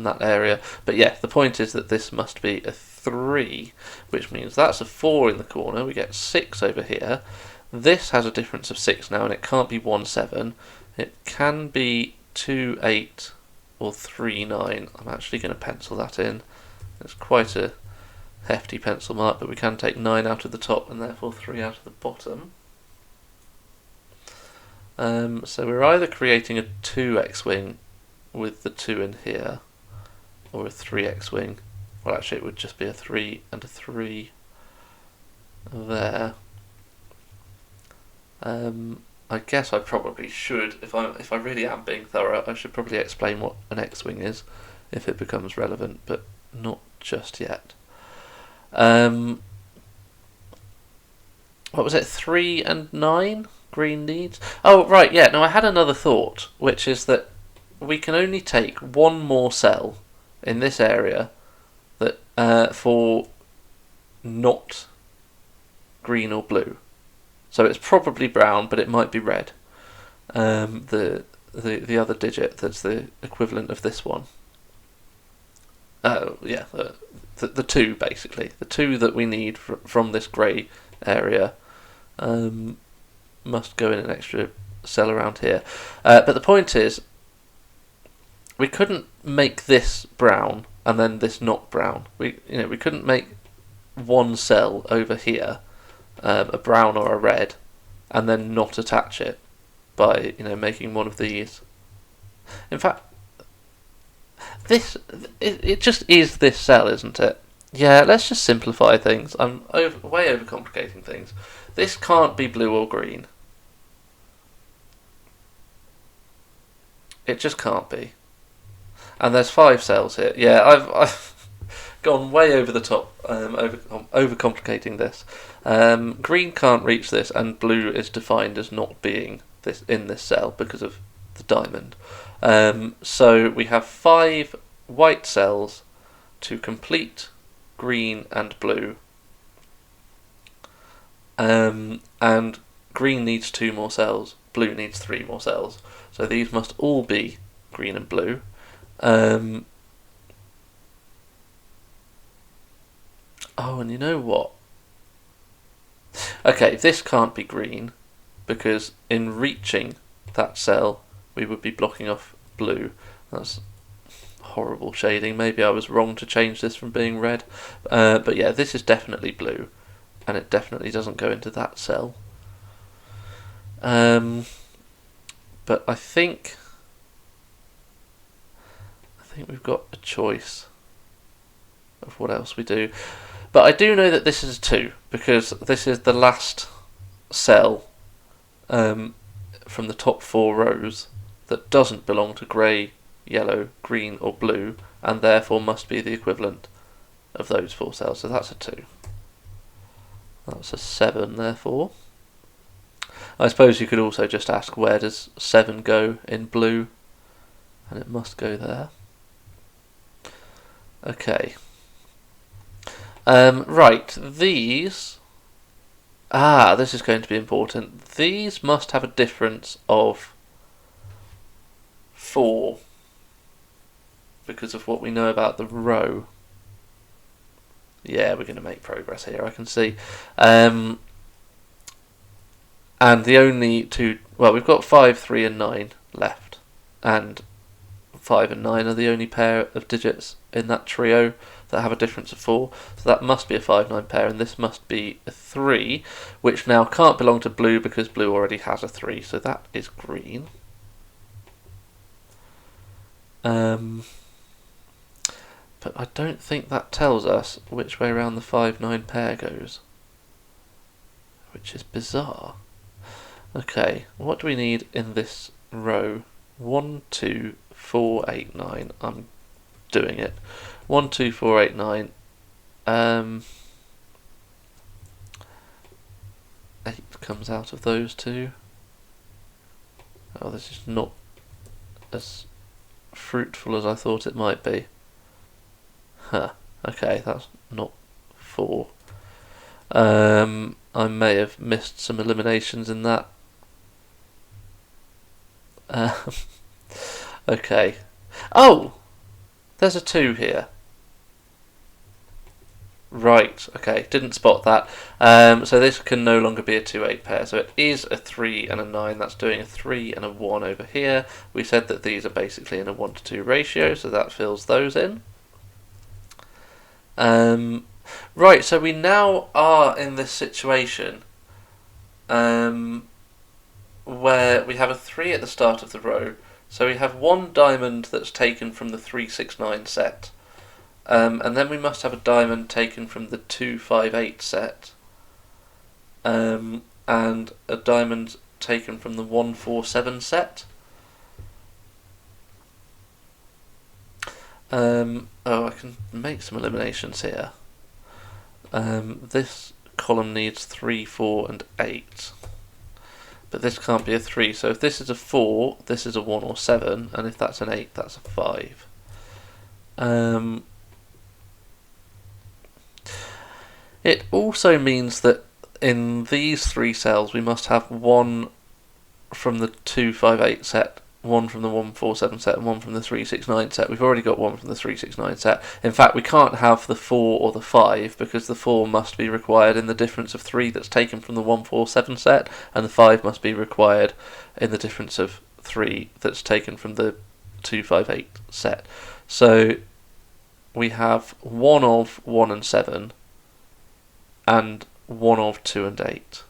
that area. But yeah, the point is that this must be a 3, which means that's a 4 in the corner. We get 6 over here. This has a difference of 6 now, and it can't be 1, 7. It can be 2, 8, or 3, 9. I'm actually going to pencil that in. It's quite a hefty pencil mark, but we can take 9 out of the top and therefore 3 out of the bottom. So we're either creating a 2 X-wing with the 2 in here, or a 3 X-wing. Well, actually, it would just be a 3 and a 3 there. I guess I probably should, if I really am being thorough, I should probably explain what an X-wing is, if it becomes relevant, but not just yet. What was it? 3 and 9. Green needs. Oh, right, yeah. Now I had another thought, which is that we can only take 1 more cell in this area that for not green or blue. So it's probably brown, but it might be red. The other digit that's the equivalent of this one. Yeah, the 2 basically. The 2 that we need from this grey area. Must go in an extra cell around here. But the point is, we couldn't make this brown and then this not brown. We couldn't make 1 cell over here, a brown or a red, and then not attach it by making one of these. In fact, it just is this cell, isn't it? Yeah, let's just simplify things. I'm way overcomplicating things. This can't be blue or green. It just can't be. And there's 5 cells here. Yeah, I've gone way over the top, overcomplicating this. Green can't reach this, and blue is defined as not being in this cell because of the diamond. So we have 5 white cells to complete green and blue. And green needs 2 more cells. blue needs 3 more cells. So these must all be green and blue. Oh, and you know what? Okay, this can't be green, because in reaching that cell, we would be blocking off blue. That's horrible shading. Maybe I was wrong to change this from being red. But yeah, this is definitely blue, and it definitely doesn't go into that cell. But I think we've got a choice of what else we do. But I do know that this is a 2, because this is the last cell from the top 4 rows that doesn't belong to grey, yellow, green or blue, and therefore must be the equivalent of those 4 cells. So that's a 2. That's a 7, therefore. I suppose you could also just ask, where does 7 go in blue? And it must go there. Okay. Right, these... this is going to be important. These must have a difference of 4, because of what we know about the row. Yeah, we're going to make progress here, I can see. And the only 2... Well, we've got 5, 3 and 9 left. And 5 and 9 are the only pair of digits in that trio that have a difference of 4. So that must be a 5-9 pair, and this must be a 3, which now can't belong to blue because blue already has a 3, so that is green. But I don't think that tells us which way around the 5-9 pair goes, which is bizarre. Okay, what do we need in this row? 1, 2, 4, 8, 9. I'm doing it. 1, 2, 4, 8, 9. 8 comes out of those 2. Oh, this is not as fruitful as I thought it might be. Huh. Okay, that's not 4. I may have missed some eliminations in that. Okay. Oh! There's a 2 here. Right, okay, didn't spot that. So this can no longer be a 2-8 pair. So it is a 3 and a 9. That's doing a 3 and a 1 over here. We said that these are basically in a 1-to-2 ratio, so that fills those in. Right, so we now are in this situation where we have a 3 at the start of the row. So we have 1 diamond that's taken from the 3-6-9 set. And then we must have a diamond taken from the 2-5-8 set. And a diamond taken from the 1-4-7 set. Oh, I can make some eliminations here. This column needs 3, 4 and 8. But this can't be a 3, so if this is a 4, this is a 1 or 7, and if that's an 8, that's a 5. It also means that in these 3 cells we must have 1 from the 2-5-8 set, 1 from the 1-4-7 set, and 1 from the 3-6-9 set. We've already got 1 from the 3-6-9 set. In fact, we can't have the 4 or the 5 because the 4 must be required in the difference of 3 that's taken from the 1-4-7 set, and the 5 must be required in the difference of 3 that's taken from the 2-5-8 set. So we have 1 of 1 and 7 and 1 of 2 and 8.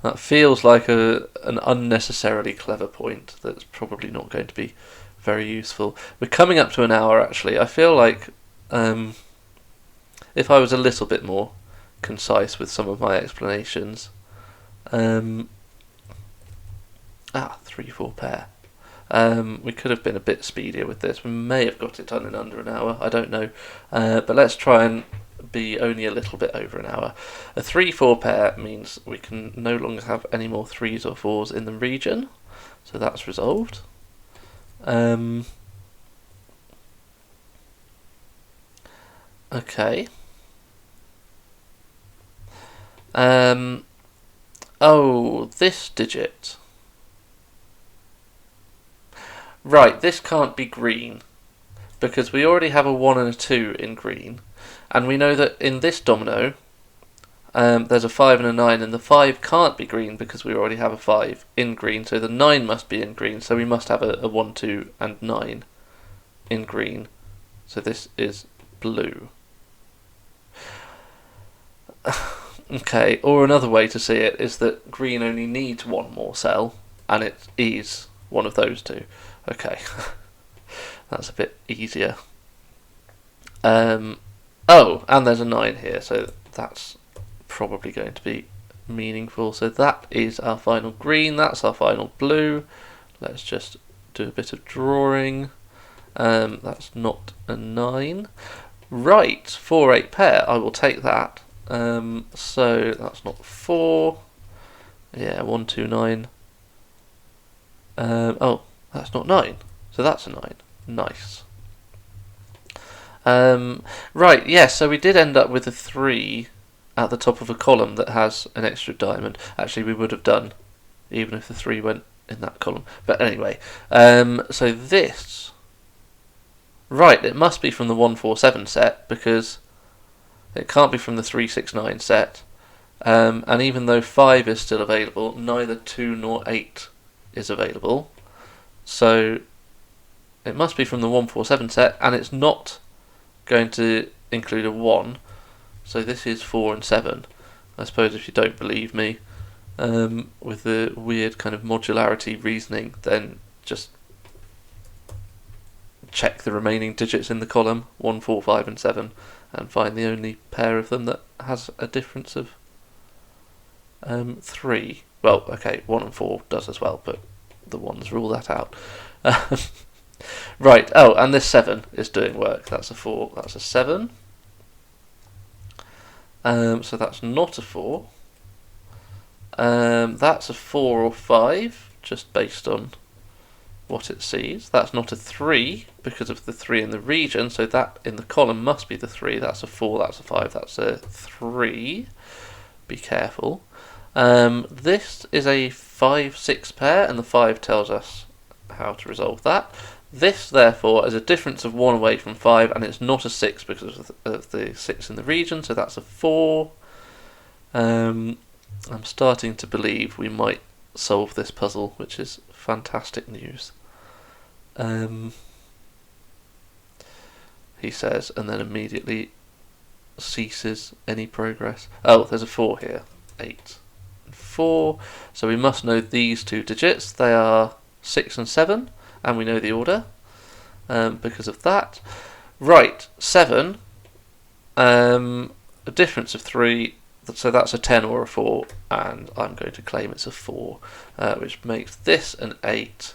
That feels like an unnecessarily clever point that's probably not going to be very useful. We're coming up to an hour, actually. I feel like if I was a little bit more concise with some of my explanations... 3-4 pair. We could have been a bit speedier with this. We may have got it done in under an hour. I don't know. But let's try and be only a little bit over an hour. A 3-4 pair means we can no longer have any more 3s or 4s in the region, so that's resolved. Okay. Oh, this digit. Right, this can't be green, because we already have a 1 and a 2 in green, and we know that in this domino, there's a 5 and a 9, and the 5 can't be green because we already have a 5 in green, so the 9 must be in green, so we must have a 1, 2, and 9 in green. So this is blue. Okay, or another way to see it is that green only needs one more cell, and it is one of those two. Okay, that's a bit easier. Oh, and there's a 9 here, so that's probably going to be meaningful. So that is our final green, that's our final blue. Let's just do a bit of drawing. That's not a 9. Right, 4, 8 pair, I will take that. So that's not 4. Yeah, 1, 2, 9. Oh, that's not 9. So that's a 9. Nice. Right, yeah, so we did end up with a 3 at the top of a column that has an extra diamond. Actually, we would have done, even if the 3 went in that column. But anyway, so this... Right, it must be from the 147 set, because it can't be from the 369 set. And even though 5 is still available, neither 2 nor 8 is available. So it must be from the 147 set, and it's not going to include a 1. So this is 4 and 7. I suppose if you don't believe me with the weird kind of modularity reasoning, then just check the remaining digits in the column, 1, 4, 5 and 7, and find the only pair of them that has a difference of 3. Well, okay, 1 and 4 does as well, but the 1s rule that out. Right, oh, and this 7 is doing work. That's a 4, that's a 7. So that's not a 4. That's a 4 or 5, just based on what it sees. That's not a 3, because of the 3 in the region, so that in the column must be the 3. That's a 4, that's a 5, that's a 3. Be careful. This is a 5, 6 pair, and the 5 tells us how to resolve that. This, therefore, is a difference of 1 away from 5, and it's not a 6 because of the 6 in the region, so that's a 4. I'm starting to believe we might solve this puzzle, which is fantastic news. He says, and then immediately ceases any progress. Oh, there's a 4 here. 8 and 4. So we must know these two digits. They are 6 and 7, and we know the order because of that. Right, 7. A difference of 3. So that's a 10 or a 4, and I'm going to claim it's a 4, which makes this an 8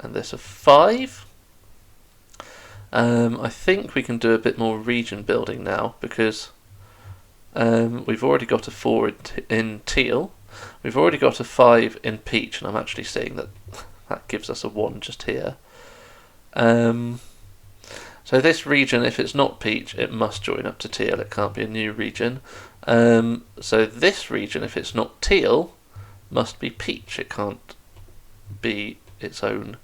and this a 5. I think we can do a bit more region building now, because we've already got a 4 in teal, we've already got a 5 in peach, and I'm actually seeing that that gives us a 1 just here. So this region, if it's not peach, it must join up to teal, it can't be a new region. So this region, if it's not teal, must be peach, it can't be its own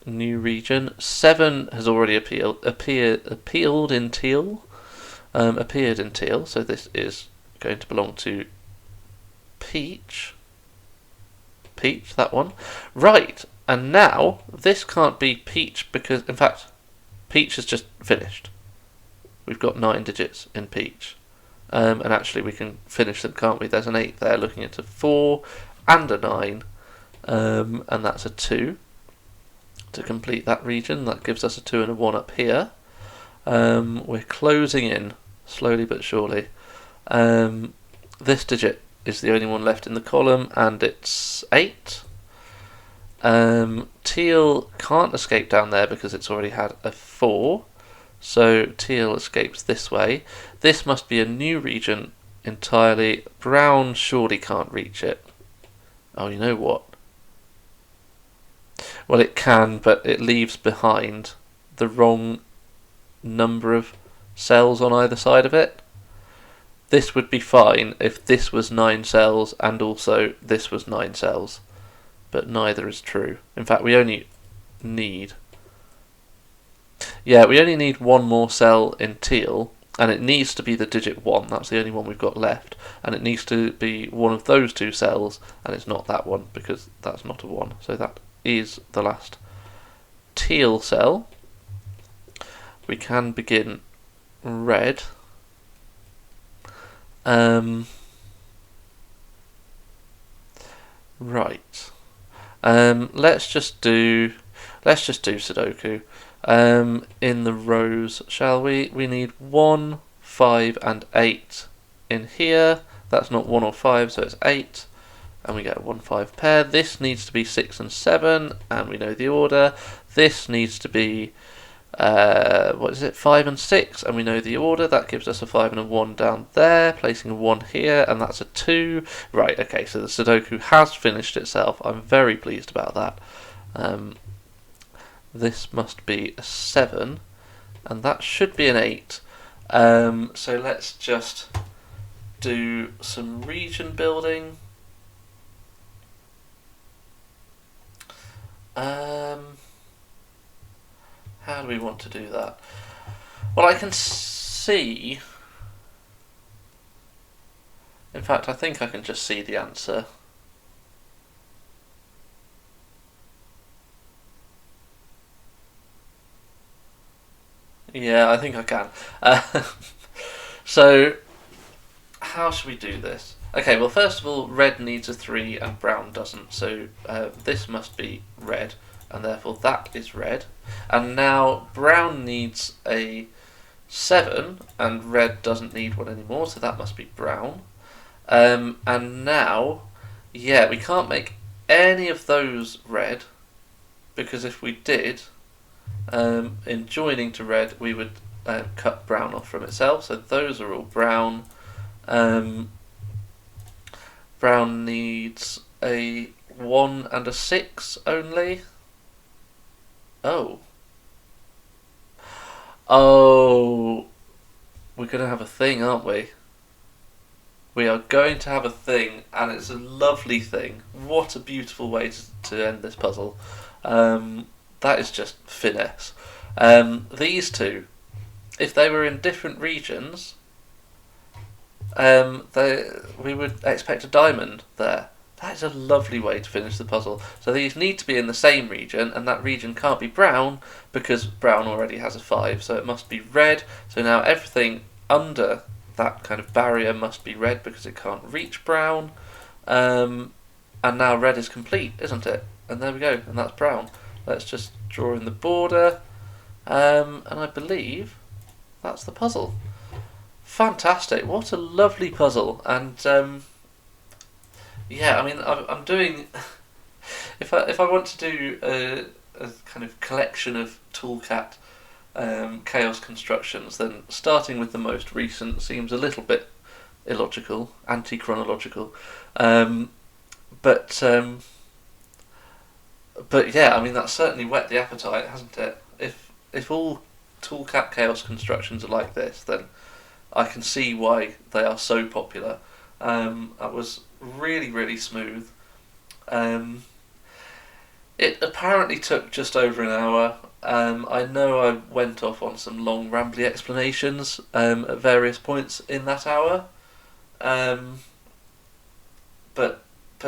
new region. 7 has already appeared in teal, so this is going to belong to peach, that one. Right, and now this can't be peach because, in fact, peach has just finished. We've got 9 digits in peach. And actually we can finish them, can't we? There's an 8 there looking at a 4 and a 9, and that's a 2 to complete that region. That gives us a 2 and a 1 up here. We're closing in, slowly but surely. This digit is the only one left in the column, and it's 8. Teal can't escape down there because it's already had a 4. So teal escapes this way. This must be a new region entirely. Brown surely can't reach it. Oh, you know what? Well, it can, but it leaves behind the wrong number of cells on either side of it. this would be fine if this was 9 cells and also this was 9 cells, but neither is true. In fact, we only need one more cell in teal, and it needs to be the digit 1. That's the only one we've got left, and it needs to be one of those 2 cells, and it's not that one because that's not a 1. So that is the last teal cell. We can begin red. Right. Let's just do Sudoku. In the rows, shall we? We need 1, 5, and 8 in here. That's not 1 or 5, so it's 8. And we get a 1, 5 pair. This needs to be 6 and 7, and we know the order. This needs to be 5 and 6, and we know the order. That gives us a 5 and a 1 down there, placing a 1 here, and that's a 2. Right, okay, so the Sudoku has finished itself. I'm very pleased about that. This must be a 7, and that should be an 8. So let's just do some region building. How do we want to do that? Well, I can see... In fact, I think I can just see the answer. Yeah, I think I can. So, how should we do this? Okay, well, first of all, red needs a 3 and brown doesn't, so this must be red, and therefore that is red. And now brown needs a 7, and red doesn't need one anymore, so that must be brown. And now, yeah, we can't make any of those red, because if we did, in joining to red, we would cut brown off from itself, so those are all brown. Brown needs a 1 and a 6 only. Oh, we're going to have a thing, aren't we? We are going to have a thing, and it's a lovely thing. What a beautiful way to end this puzzle. That is just finesse. These two, if they were in different regions, we would expect a diamond there. That is a lovely way to finish the puzzle. So these need to be in the same region, and that region can't be brown because brown already has a 5, so it must be red. So now everything under that kind of barrier must be red because it can't reach brown. And now red is complete, isn't it? And there we go, and that's brown. Let's just draw in the border, and I believe that's the puzzle. Fantastic! What a lovely puzzle, and yeah, I mean, I'm doing. If I want to do a kind of collection of Tallcat chaos constructions, then starting with the most recent seems a little bit illogical, anti-chronological, but yeah, I mean, that's certainly whet the appetite, hasn't it? If all Tallcat chaos constructions are like this, then I can see why they are so popular. That was really, really smooth. It apparently took just over an hour. I know I went off on some long, rambly explanations at various points in that hour, but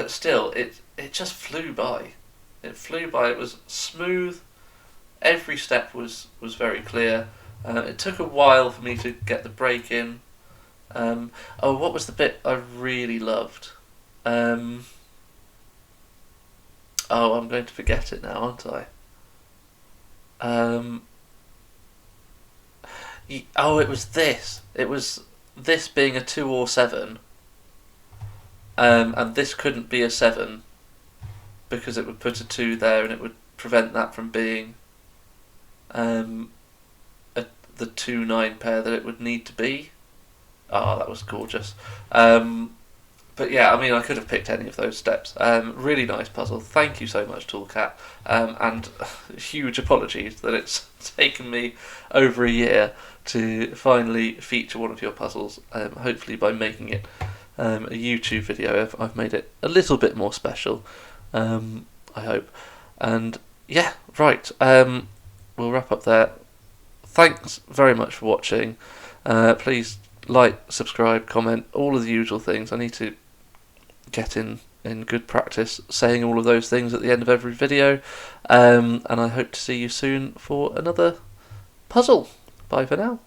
still, it just flew by. It flew by. It was smooth. Every step was very clear. It took a while for me to get the break in. What was the bit I really loved? I'm going to forget it now, aren't I? It was this. It was this being a 2 or 7. And this couldn't be a 7 because it would put a 2 there and it would prevent that from being the 2-9 pair that it would need to be. That was gorgeous. But yeah, I mean, I could have picked any of those steps. Really nice puzzle. Thank you so much, Tallcat. And huge apologies that it's taken me over a year to finally feature one of your puzzles. Hopefully, by making it a YouTube video, I've made it a little bit more special. I hope. And yeah, right. We'll wrap up there. Thanks very much for watching. Please like, subscribe, comment, all of the usual things. I need to get in good practice saying all of those things at the end of every video. And I hope to see you soon for another puzzle. Bye for now.